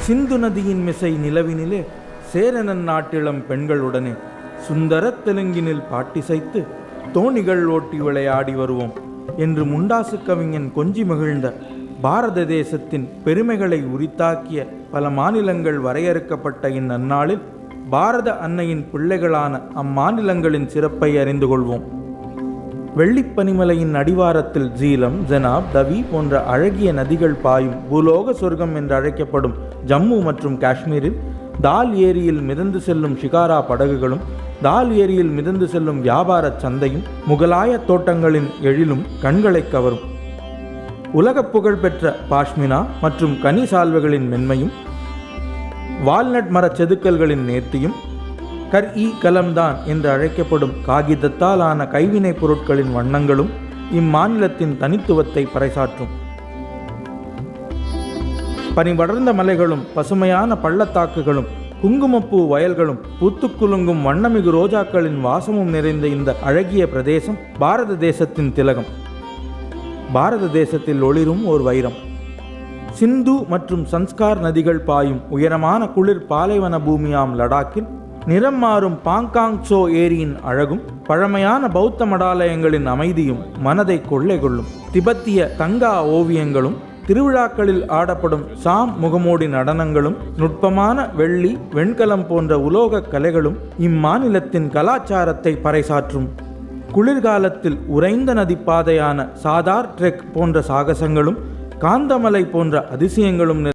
சிந்து நதியின் மிசை நிலவினிலே சேரனன் நாட்டிளம் பெண்களுடனே சுந்தர தெலுங்கினில் பாட்டிசைத்து தோணிகள் ஓட்டி விளையாடி வருவோம் என்று முண்டாசு கவிஞன் கொஞ்சி மகிழ்ந்த பாரத தேசத்தின் பெருமைகளை உரித்தாக்கிய பல மாநிலங்கள் வரையறுக்கப்பட்ட இந்நன்னாளில் பாரத அன்னையின் பிள்ளைகளான அம்மாநிலங்களின் சிறப்பை அறிந்து கொள்வோம். வெள்ளிப்பனிமலையின் அடிவாரத்தில் ஜீலம், ஜெனாப், தவி போன்ற அழகிய நதிகள் பாயும் பூலோக சொர்க்கம் என்று அழைக்கப்படும் ஜம்மு மற்றும் காஷ்மீரில் தால் ஏரியில் மிதந்து செல்லும் ஷிகாரா படகுகளும் தால் ஏரியில் மிதந்து செல்லும் வியாபார சந்தையும் முகலாய தோட்டங்களின் எழிலும் கண்களை கவரும். உலக புகழ்பெற்ற பாஷ்மினா மற்றும் கனி சால்வைகளின் மென்மையும் வால்நட் மர செதுக்கல்களின் நேர்த்தியும் கலம்தான் என்று அழைக்கப்படும் காகிதத்தால் ஆன கைவினைப் பொருட்களின் வண்ணங்களும் இம்மாநிலத்தின் தனித்துவத்தை பறைசாற்றும். பனிபடர்ந்த மலைகளும் பசுமையான பள்ளத்தாக்குகளும் குங்குமப்பூ வயல்களும் பூத்துக்குலுங்கும் வண்ணமிகு ரோஜாக்களின் வாசமும் நிறைந்த இந்த அழகிய பிரதேசம் பாரத தேசத்தின் திலகம். பாரத தேசத்தில் ஒளிரும் ஓர் வைரம். சிந்து மற்றும் சன்ஸ்கார் நதிகள் பாயும் உயரமான குளிர் பாலைவன பூமியாம் லடாக்கில் நிறம் மாறும் பாங்காங் சோ ஏரியின் அழகும் பழமையான பௌத்த மடாலயங்களின் அமைதியும் மனதை கொள்ளை கொள்ளும். திபெத்திய தங்கா ஓவியங்களும் திருவிழாக்களில் ஆடப்படும் சாம் முகமூடி நடனங்களும் நுட்பமான வெள்ளி, வெண்கலம் போன்ற உலோக கலைகளும் இம்மாநிலத்தின் கலாச்சாரத்தை பறைசாற்றும். குளிர்காலத்தில் உறைந்த நதிப்பாதையான சாதார் ட்ரெக் போன்ற சாகசங்களும் காந்தமலை போன்ற அதிசயங்களும்